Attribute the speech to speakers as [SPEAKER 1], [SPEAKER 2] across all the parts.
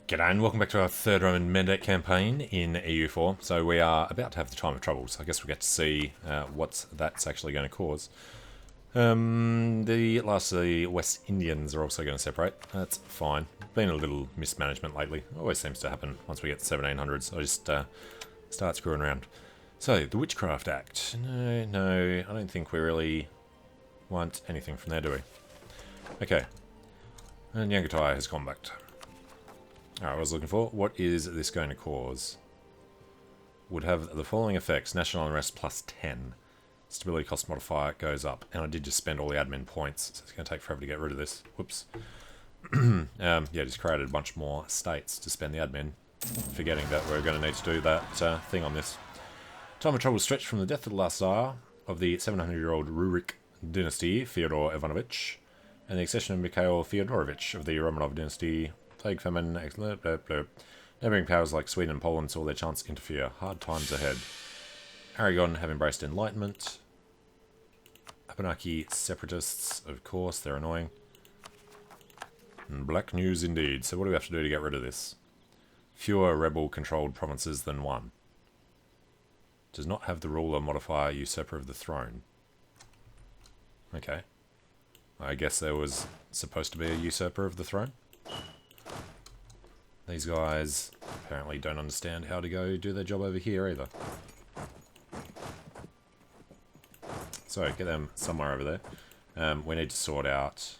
[SPEAKER 1] G'day and welcome back to our third Roman Mandate campaign in EU4. So we are about to have the time of troubles. I guess we get to see what that's actually going to cause. The West Indians are also going to separate. That's fine. Been a little mismanagement lately. Always seems to happen once we get to 1700s. I just start screwing around. So, the Witchcraft Act. No, I don't think we really want anything from there, do we? Okay. And Yangatai has gone back to... Alright, I was looking for. What is this going to cause? Would have the following effects. National unrest plus 10. Stability cost modifier goes up. And I did just spend all the admin points, so it's going to take forever to get rid of this. Whoops. Yeah, just created a bunch more states to spend the admin, forgetting that we're going to need to do that thing on this. Time of trouble stretched from the death of the last Tsar of the 700-year-old Rurik dynasty, Fyodor Ivanovich, and the accession of Mikhail Fyodorovich of the Romanov dynasty. Plague, famine, blah, blah, blah. Neighbouring powers like Sweden and Poland saw their chance interfere. Hard times ahead. Aragon have embraced enlightenment. Abenaki separatists, of course, they're annoying. And black news indeed. So what do we have to do to get rid of this? Fewer rebel-controlled provinces than one. Does not have the ruler modifier usurper of the throne. Okay. I guess there was supposed to be a usurper of the throne. These guys apparently don't understand how to go do their job over here either. So, get them somewhere over there. We need to sort out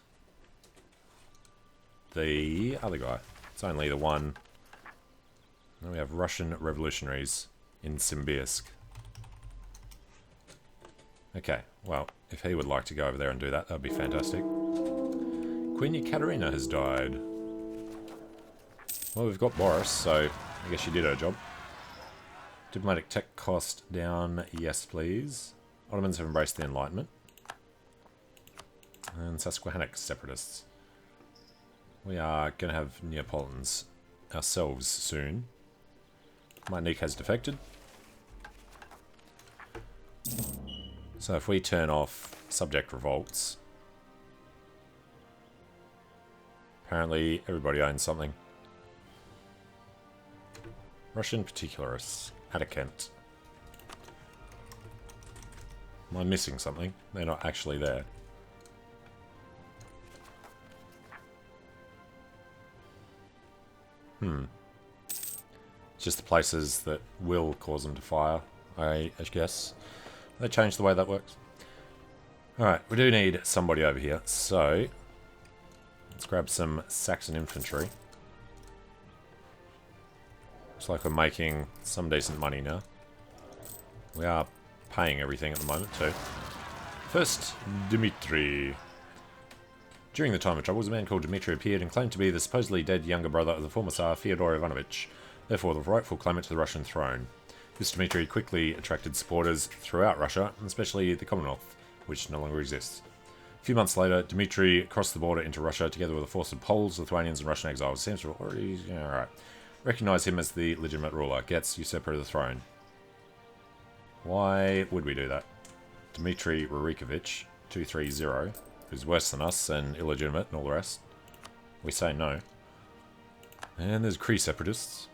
[SPEAKER 1] the other guy. It's only the one. Then we have Russian revolutionaries in Simbirsk. Okay, well, if he would like to go over there and do that, that would be fantastic. Queen Ekaterina has died. Well, we've got Boris, so I guess she did her job. Diplomatic tech cost down, yes please. Ottomans have embraced the Enlightenment. And Susquehannock separatists. We are going to have Neapolitans ourselves soon. Martinique has defected. So if we turn off subject revolts, apparently everybody owns something. Russian particularists. Atakent. Am I missing something? They're not actually there. Just the places that will cause them to fire, I guess. They changed the way that works. Alright, we do need somebody over here, so let's grab some Saxon infantry. Looks like we're making some decent money now. We are paying everything at the moment too. First, Dmitri. During the time of troubles, a man called Dmitri appeared and claimed to be the supposedly dead younger brother of the former Tsar Fyodor Ivanovich, therefore the rightful claimant to the Russian throne. This Dmitri quickly attracted supporters throughout Russia, and especially the Commonwealth, which no longer exists. A few months later, Dmitri crossed the border into Russia together with a force of Poles, Lithuanians and Russian exiles. Seems to have already... Yeah, alright. Recognize him as the legitimate ruler. Gets usurper of the throne. Why would we do that? Dmitri Rurikovich, 230, who's worse than us and illegitimate and all the rest. We say no. And there's Cree separatists.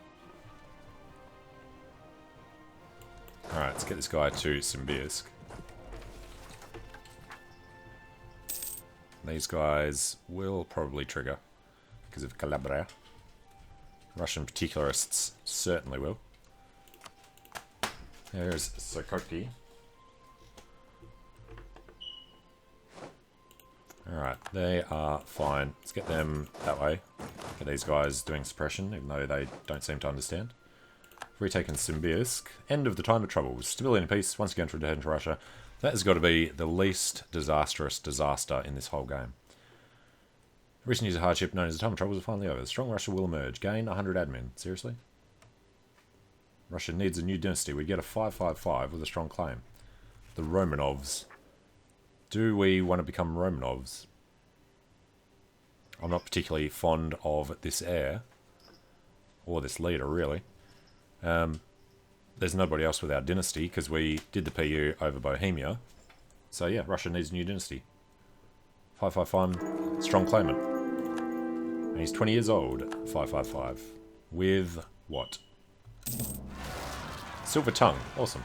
[SPEAKER 1] Alright, let's get this guy to Simbirsk. These guys will probably trigger because of Calabria. Russian particularists certainly will. There's Sokoki. Alright, they are fine. Let's get them that way. Get these guys doing suppression, even though they don't seem to understand. Retaken Simbirsk. End of the time of troubles. Stability and peace. Once again to return to Russia. That has got to be the least disastrous disaster in this whole game. Recent years of hardship known as the time of troubles are finally over. Strong Russia will emerge. Gain 100 admin. Seriously? Russia needs a new dynasty. We get a 555 with a strong claim. The Romanovs. Do we want to become Romanovs? I'm not particularly fond of this heir. Or this leader, really. There's nobody else with our dynasty because we did the PU over Bohemia. So yeah, Russia needs a new dynasty. 555, strong claimant. And he's 20 years old, 555. with what? Silver Tongue. Awesome.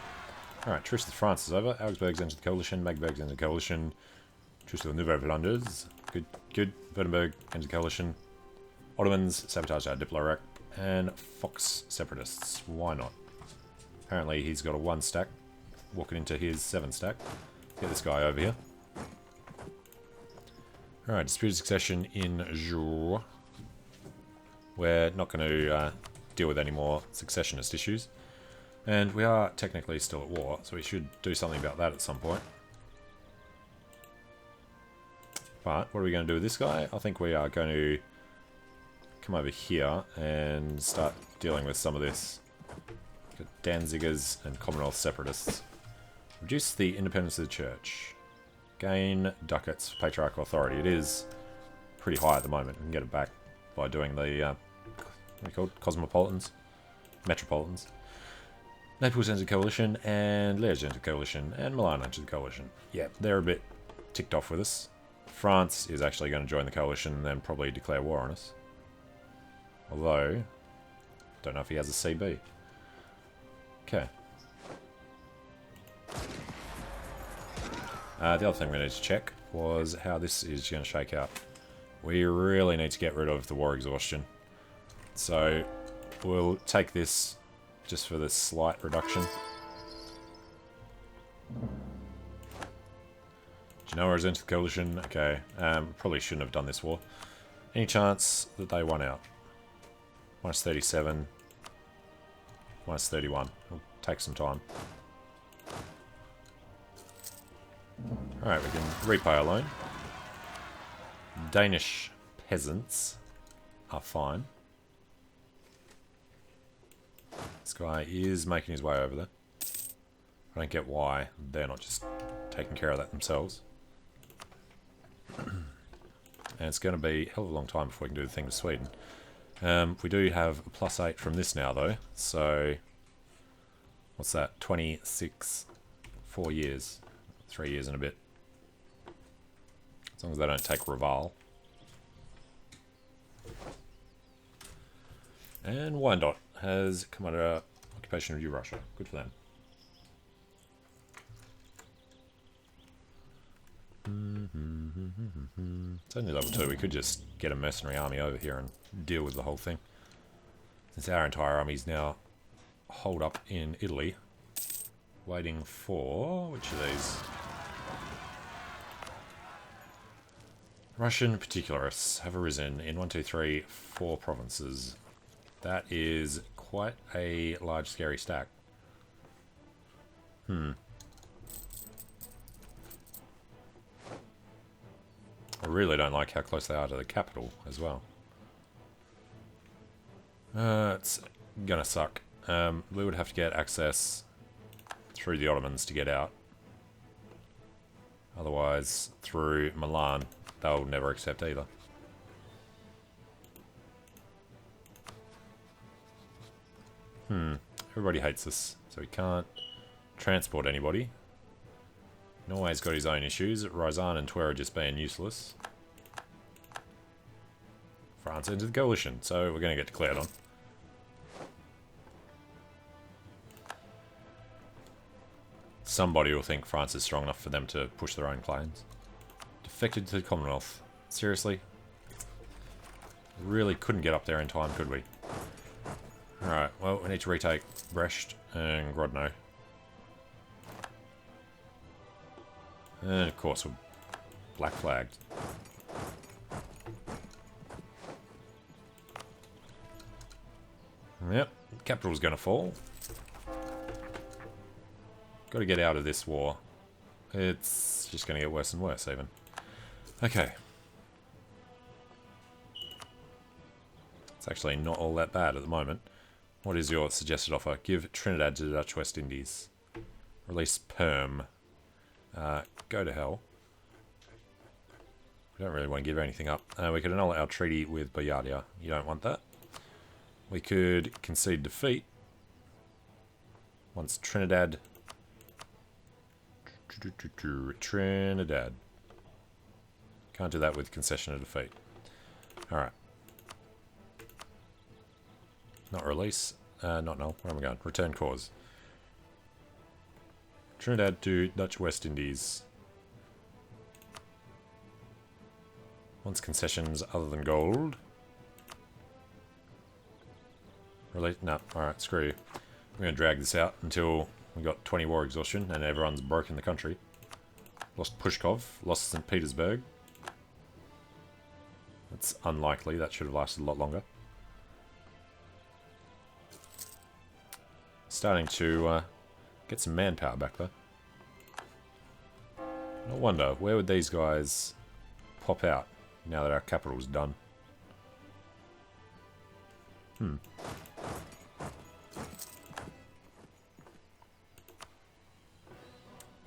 [SPEAKER 1] Alright, truce with France is over. Augsburg's entered the coalition. Magdeburg's entered the coalition. Truce with the Nouveau Flanders. Good, good. Württemberg entered the coalition. Ottomans sabotage our Diplo-Rack. And Fox Separatists. Why not? Apparently he's got a 1 stack. Walking into his 7 stack. Get this guy over here. Alright, disputed succession in Jour. We're not going to deal with any more successionist issues. And we are technically still at war, so we should do something about that at some point. But what are we going to do with this guy? I think we are going to come over here and start dealing with some of this. Got Danzigers and Commonwealth separatists. Reduce the independence of the church. Gain ducats for patriarchal authority. It is pretty high at the moment. We can get it back by doing the, what are you called? Cosmopolitans? Metropolitans. Naples entered the coalition, and Liège entered the coalition, and Milan entered the coalition. Yeah, they're a bit ticked off with us. France is actually going to join the coalition and then probably declare war on us. Although, don't know if he has a CB. Okay. The other thing we need to check was how this is going to shake out. We really need to get rid of the war exhaustion. So, we'll take this just for this slight reduction. Genoa has entered the coalition. Okay, probably shouldn't have done this war. Any chance that they won out? Minus 37. Minus 31. It'll take some time. Alright, we can repay our loan. Danish peasants are fine. This guy is making his way over there. I don't get why they're not just taking care of that themselves. And it's going to be a hell of a long time before we can do the thing with Sweden. We do have a +8 from this now though, so what's that? 26, 4 years, 3 years and a bit. As long as they don't take Raval. And Wyandotte has come under occupation of Russia. Good for them. It's only level 2. We could just get a mercenary army over here and deal with the whole thing. Since our entire army is now holed up in Italy, waiting for which of these? Russian particularists have arisen in 1, 2, 3, 4 provinces. That is quite a large, scary stack. I really don't like how close they are to the capital as well. It's gonna suck. We would have to get access through the Ottomans to get out. Otherwise, through Milan, they'll never accept either. Everybody hates us, so we can't transport anybody. Norway's got his own issues. Ryazan and Twer are just being useless. France entered the coalition, so we're going to get declared on. Somebody will think France is strong enough for them to push their own claims. Defected to the Commonwealth. Seriously? Really couldn't get up there in time, could we? Alright, well, we need to retake Brest and Grodno. And of course, we're black flagged. Yep, capital's gonna fall. Got to get out of this war. It's just gonna get worse and worse, even. Okay. It's actually not all that bad at the moment. What is your suggested offer? Give Trinidad to the Dutch West Indies. Release Perm. Go to hell. We don't really want to give anything up. We could annul our treaty with Boyaria. You don't want that. We could concede defeat. Once Trinidad. Trinidad. Can't do that with concession of defeat. Alright. Not release. Not null. Where am I going? Return cause. Trinidad to Dutch West Indies. Wants concessions other than gold. Release. No. Alright, screw you. We're going to drag this out until we got 20 war exhaustion and everyone's broken the country. Lost Pushkov. Lost St. Petersburg. That's unlikely. That should have lasted a lot longer. Starting to get some manpower back though. No wonder, where would these guys pop out now that our capital's done?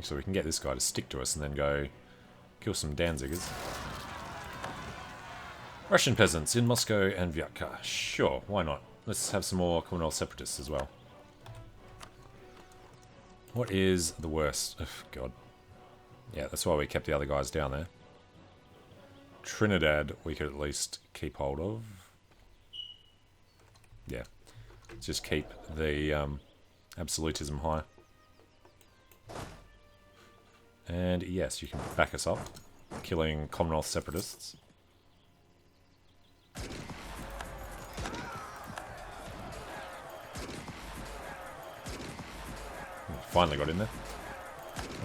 [SPEAKER 1] So we can get this guy to stick to us and then go kill some Danzigers. Russian peasants in Moscow and Vyatka. Sure, why not? Let's have some more Commonwealth separatists as well. What is the worst? Oh, God. Yeah, that's why we kept the other guys down there. Trinidad we could at least keep hold of. Yeah. Let's just keep the absolutism high. And yes, you can back us up. Killing Commonwealth separatists. Finally got in there.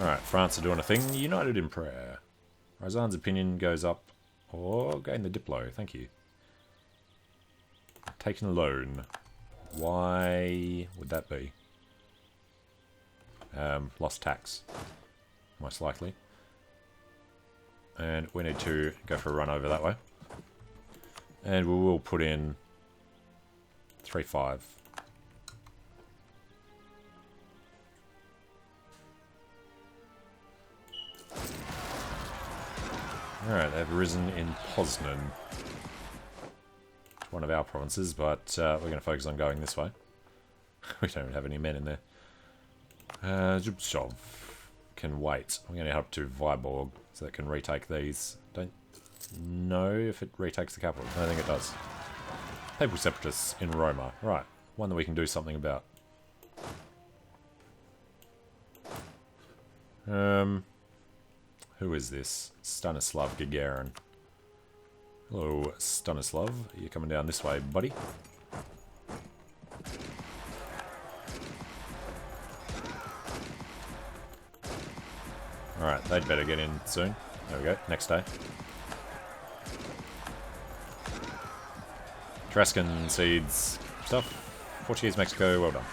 [SPEAKER 1] Alright, France are doing a thing. United in prayer. Razan's opinion goes up. Or gain the Diplo. Thank you. Taking a loan. Why would that be? Lost tax. Most likely. And we need to go for a run over that way. And we will put in 3-5. Alright, they've risen in Poznan. One of our provinces, but we're going to focus on going this way. We don't have any men in there. Zubtsov can wait. We're going to head up to Vyborg so that it can retake these. Don't know if it retakes the capital. I don't think it does. Papal separatists in Roma. Right, one that we can do something about. Who is this? Stanislav Gagarin. Hello, Stanislav. You're coming down this way, buddy. Alright, they'd better get in soon. There we go, next day. Tarascan seeds stuff. Portuguese Mexico, well done.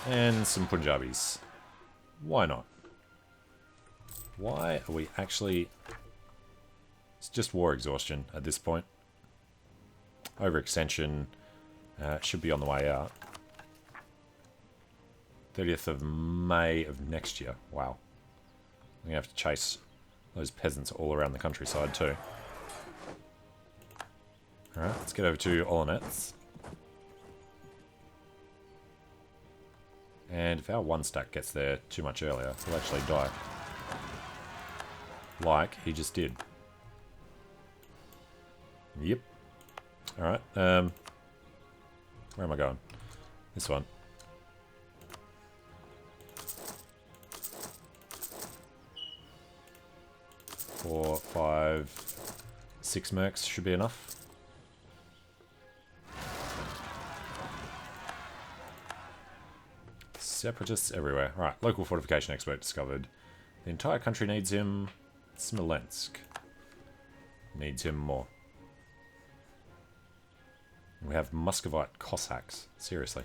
[SPEAKER 1] And some Punjabis. Why not? Why are we actually... It's just war exhaustion at this point. Overextension should be on the way out. 30th of May of next year. Wow. I'm going to have to chase those peasants all around the countryside too. Alright, let's get over to Olonets. And if our one stack gets there too much earlier, he'll actually die. Like he just did. Yep. Alright, where am I going? This one. 4, 5, 6 mercs should be enough. Separatists everywhere. Alright, local fortification expert discovered. The entire country needs him. Smolensk needs him more. We have Muscovite Cossacks. Seriously.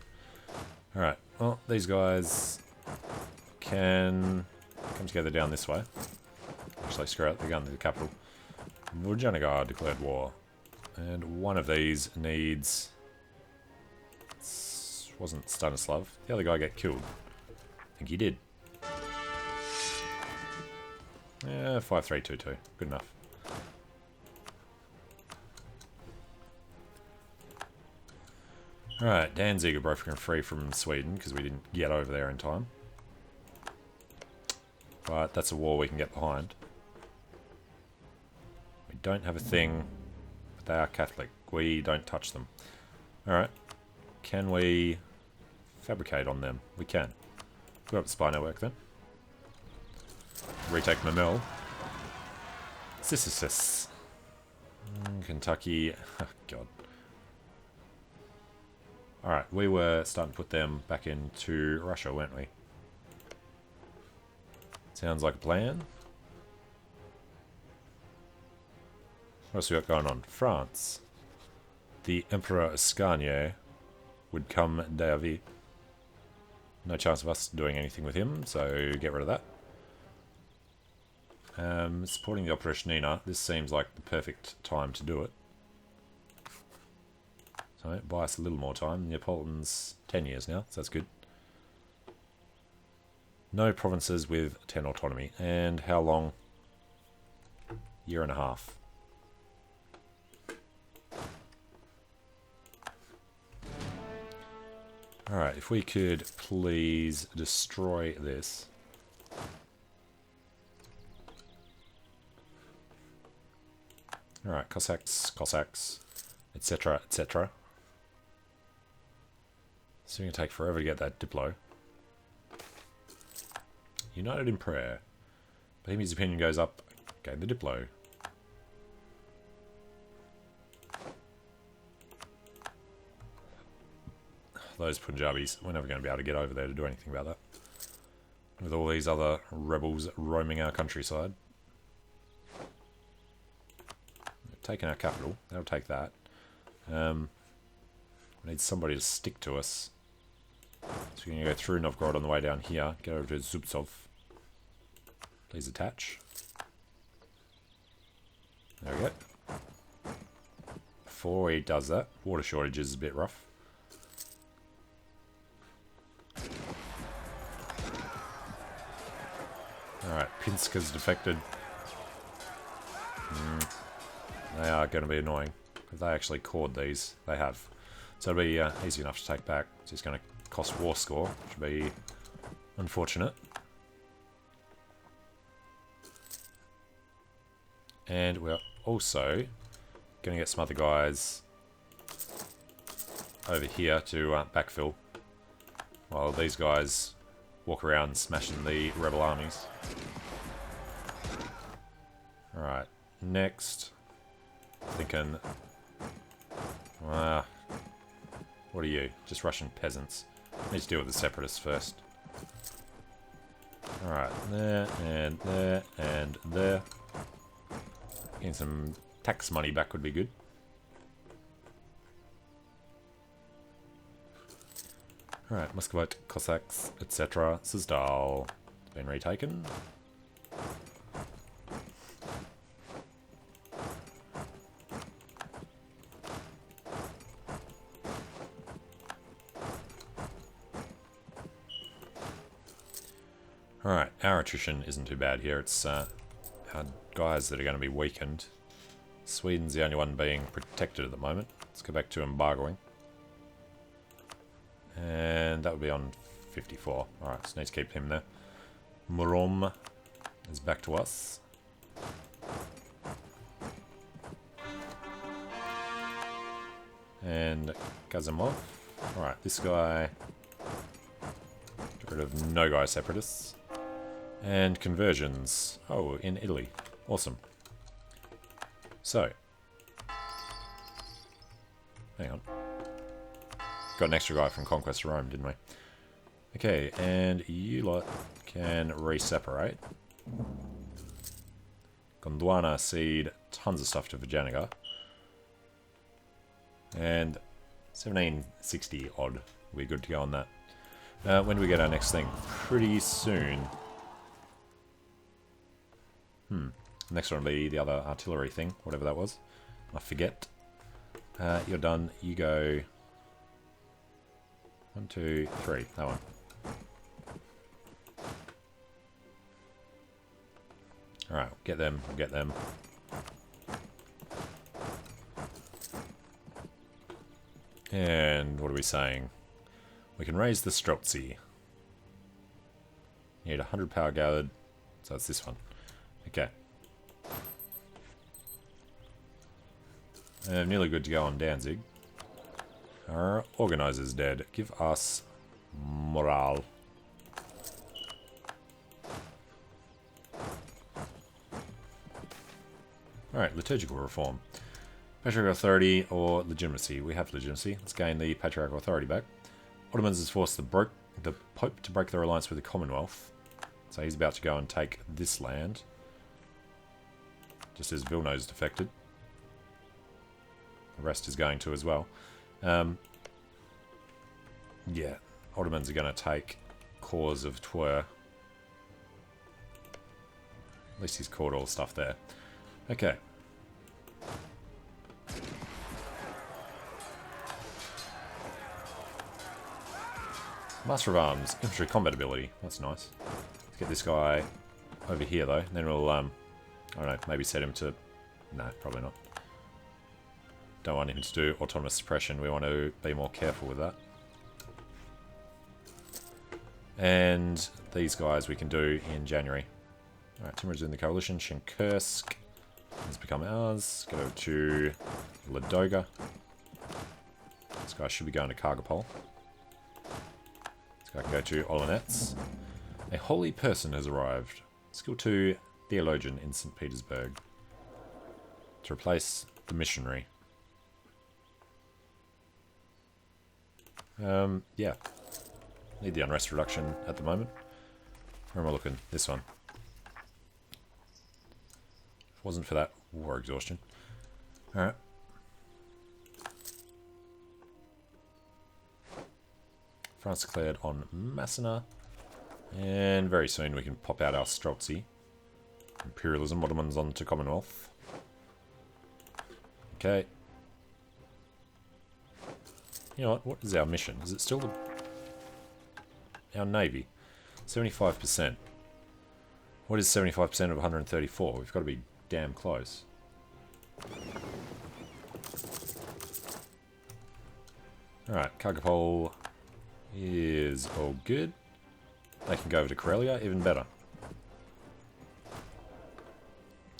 [SPEAKER 1] Alright, well, these guys can come together down this way. Actually, screw it, they're going to the capital. Vujanagar declared war. And one of these needs... wasn't Stanislav. The other guy get killed. I think he did. Yeah, 5322. Good enough. Alright, Danzig are broken free from Sweden because we didn't get over there in time. But that's a war we can get behind. We don't have a thing, but they are Catholic. we don't touch them. Alright. Can we fabricate on them? We can. Go up the spy network then. Retake my mill. Sis. Kentucky. Oh, God. Alright, we were starting to put them back into Russia, weren't we? Sounds like a plan. What else we got going on? France. The Emperor Ascanier would come d'Avis. No chance of us doing anything with him, so get rid of that. Supporting the Operation Nina. This seems like the perfect time to do it. So buy us a little more time. Neapolitan's 10 years now, so that's good. No provinces with 10 autonomy. And how long? Year and a half. Alright, if we could please destroy this. Alright, Cossacks, etc, etc. So it's going to take forever to get that Diplo. United in prayer. Bohemia's opinion goes up. Okay, the Diplo. Those Punjabis, we're never going to be able to get over there to do anything about that. With all these other rebels roaming our countryside. We've taken our capital. They'll take that. We need somebody to stick to us. So we're going to go through Novgorod on the way down here. Get over to Zubtsov. Please attach. There we go. Before he does that, water shortage is a bit rough. Alright, Pinska's defected. They are going to be annoying. If they actually cored these, they have. So it'll be easy enough to take back. It's just going to cost war score, which will be unfortunate. And we're also going to get some other guys over here to backfill, while these guys walk around smashing the rebel armies. Alright, next. Thinking... what are you? Just Russian peasants. Need to deal with the separatists first. Alright, there, and there, and there. Getting some tax money back would be good. Alright, Muscovite, Cossacks, etc. Sizdal been retaken. Alright, our attrition isn't too bad here. It's our guys that are going to be weakened. Sweden's the only one being protected at the moment. Let's go back to embargoing. And that would be on 54. Alright, so need to keep him there. Murom is back to us. And Kazimov. Alright, this guy. Get rid of no guy separatists. And conversions. Oh, in Italy. Awesome. So. Hang on. Got an extra guy from Conquest of Rome, didn't we? Okay, and you lot can re-separate. Gondwana seed, tons of stuff to Vijayanagar. And 1760 odd. We're good to go on that. When do we get our next thing? Pretty soon. Next one will be the other artillery thing, whatever that was. I forget. You're done. You go. 1, 2, 3. That one. Alright, get them. We'll get them. And what are we saying? We can raise the Streltsy. Need 100 power gathered. So it's this one. Okay. Nearly good to go on Danzig. Our organizer's dead. Give us morale. Alright, liturgical reform. Patriarchal authority or legitimacy. We have legitimacy. Let's gain the patriarchal authority back. Ottomans has forced the Pope to break their alliance with the Commonwealth. So he's about to go and take this land. Just as Vilno's defected. The rest is going to as well. Yeah, Ottomans are going to take cause of Twer. At least he's caught all the stuff there. Okay. Master of Arms, infantry combat ability. That's nice. Let's get this guy over here though. Then we'll, I don't know, maybe set him to... No, probably not. Don't want him to do autonomous suppression. We want to be more careful with that. And these guys we can do in January. Alright, Timur's in the coalition. Shinkursk has become ours. Go to Ladoga. This guy should be going to Kargopol. This guy can go to Olonets. A holy person has arrived. Skill 2, theologian in St. Petersburg. To replace the missionary. Yeah. Need the unrest reduction at the moment. Where am I looking? This one. If it wasn't for that war exhaustion. Alright. France declared on Massena. And very soon we can pop out our Streltsy. Imperialism, Ottomans on to Commonwealth. Okay. You know what is our mission? Is it still our Navy? 75%. What is 75% of 134? We've got to be damn close. Alright, Kargopol is all good. They can go over to Karelia, even better.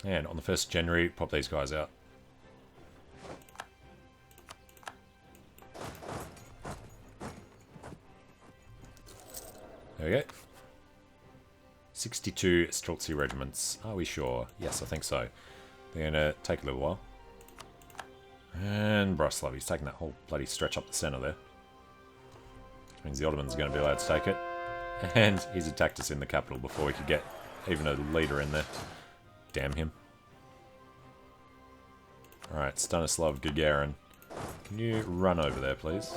[SPEAKER 1] And on the 1st of January, pop these guys out. There we go. 62 Streltsy regiments. Are we sure? Yes, I think so. They're going to take a little while. And Broslav, he's taking that whole bloody stretch up the centre there. Which means the Ottomans are going to be allowed to take it. And he's attacked us in the capital before we could get even a leader in there. Damn him. Alright, Stanislav Gagarin. Can you run over there, please?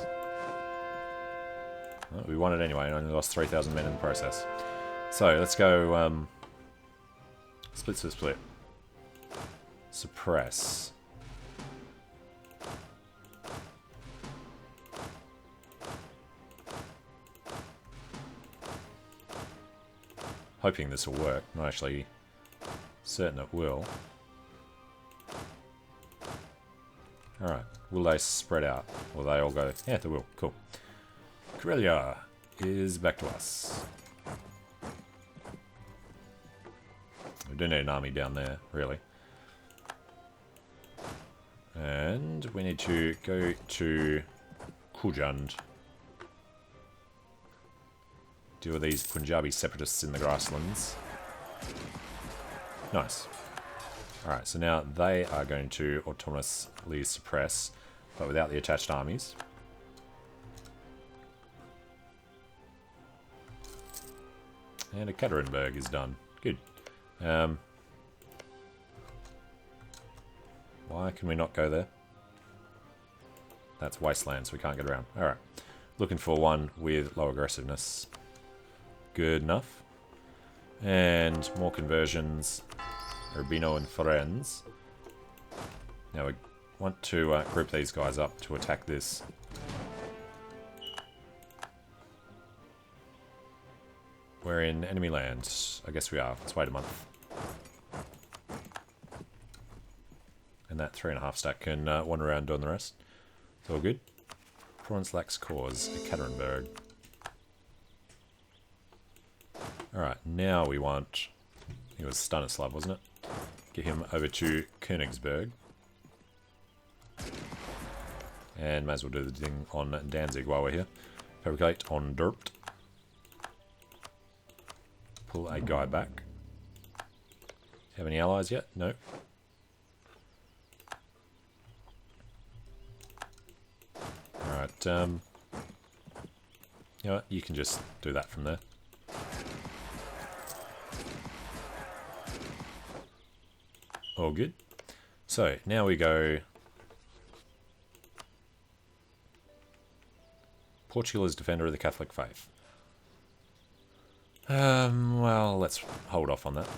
[SPEAKER 1] Well, we won it anyway, and only lost 3,000 men in the process. So, let's go, split to split. Suppress. Hoping this will work. I'm actually certain it will. Alright, will they spread out? Will they all go? Yeah, they will. Cool. Karelia is back to us. We do need an army down there, really. And we need to go to Kujand. Deal with these Punjabi separatists in the grasslands. Nice. Alright, so now they are going to autonomously suppress, but without the attached armies. And Ekaterinburg is done. Good. Why can we not go there? That's wasteland, so we can't get around. Alright. Looking for one with low aggressiveness. Good enough. And more conversions. Urbino and friends. Now we want to group these guys up to attack this. We're in enemy land. I guess we are. Let's wait a month. And that 3.5 stack can wander around doing the rest. It's all good. Province lacks cause. Ekaterinburg. Alright, now we want... It was Stanislav, wasn't it? Get him over to Königsberg. And may as well do the thing on Danzig while we're here. Fabricate on dirt. Pull a guy back. Have any allies yet? No. Alright, you know what? You can just do that from there. All good. So, now we go... Portugal is defender of the Catholic faith. Well, let's hold off on that.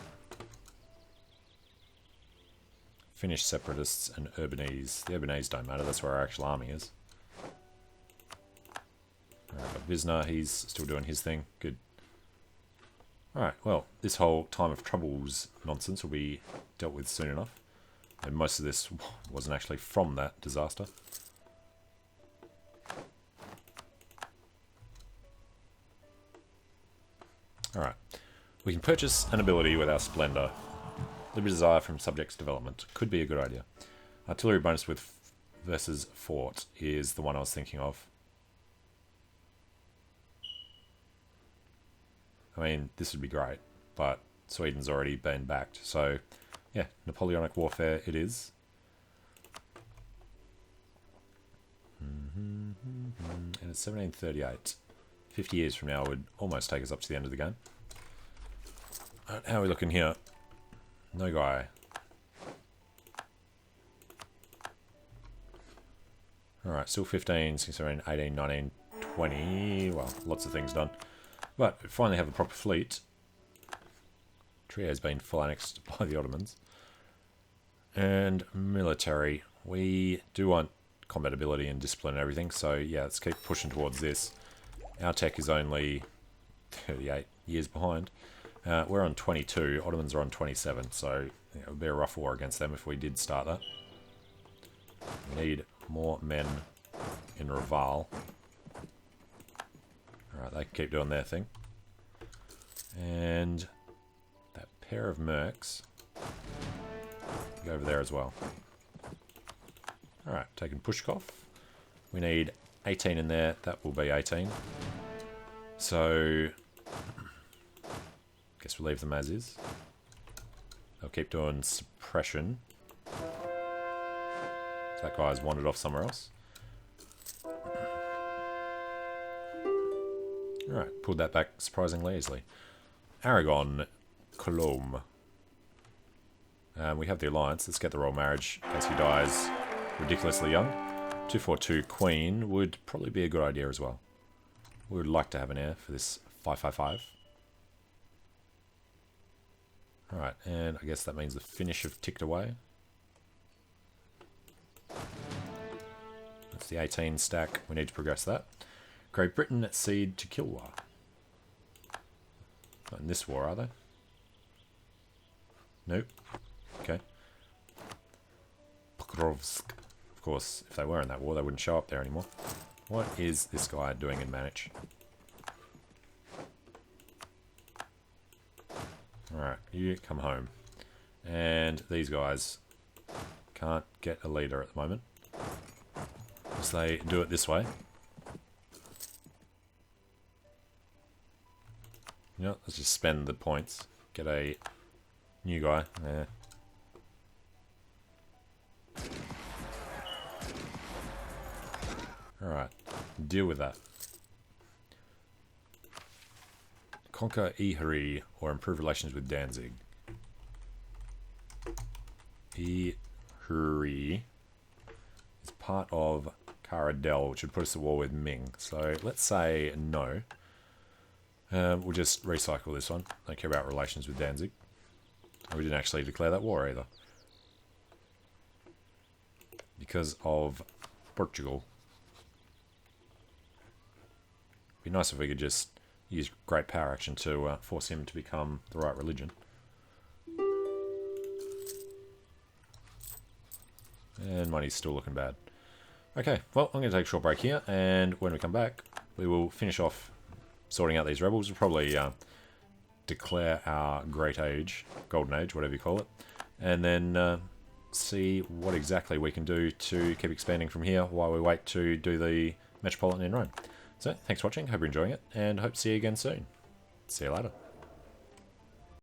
[SPEAKER 1] Finnish separatists and Urbanese. The Urbanese don't matter, that's where our actual army is. Alright, got Visna, he's still doing his thing. Good. Alright, well, this whole time of troubles nonsense will be dealt with soon enough. And most of this wasn't actually from that disaster. Alright, we can purchase an ability with our Splendor. Liberty Desire from Subjects Development. Could be a good idea. Artillery bonus with versus Fort is the one I was thinking of. I mean, this would be great, but Sweden's already been backed. So, yeah, Napoleonic Warfare it is. And it's 1738. 50 years from now would almost take us up to the end of the game. How are we looking here? No guy. Alright, still 15, 16, 18, 19, 20. Well, lots of things done. But we finally have a proper fleet. Trio's been full annexed by the Ottomans. And military. We do want combat ability and discipline and everything, so yeah, let's keep pushing towards this. Our tech is only 38 years behind. We're on 22, Ottomans are on 27, so yeah, it would be a rough war against them if we did start that. We need more men in Reval. Alright, they can keep doing their thing. And that pair of mercs go over there as well. Alright, taking Pushkov. We need 18 in there, that will be 18. So, guess we'll leave them as is. They'll keep doing suppression. So that guy's wandered off somewhere else. Alright, pulled that back surprisingly easily. Aragon, Cologne. We have the alliance. Let's get the royal marriage in case he dies ridiculously young. 242 Queen would probably be a good idea as well. We would like to have an heir for this 555. Alright, and I guess that means the Finnish have ticked away. That's the 18 stack. We need to progress that. Great Britain cede to Kilwa. Not in this war, are they? Nope. Okay. Pokrovsk. Of course, if they were in that war, they wouldn't show up there anymore. What is this guy doing in Manich? Alright, you come home. And these guys can't get a leader at the moment. Unless they do it this way. You know, let's just spend the points. Get a new guy. Yeah. Alright, deal with that. Conquer Ihri or improve relations with Danzig. Ihri is part of Karadel, which would put us at war with Ming. So let's say no. We'll just recycle this one. Don't care about relations with Danzig. We didn't actually declare that war either. Because of Portugal. Be nice if we could just use great power action to force him to become the right religion. And money's still looking bad. Okay, well, I'm going to take a short break here, and when we come back, we will finish off sorting out these rebels. We'll probably declare our Great Age, Golden Age, whatever you call it, and then see what exactly we can do to keep expanding from here while we wait to do the Metropolitan in Rome. So, thanks for watching, hope you're enjoying it, and hope to see you again soon. See you later.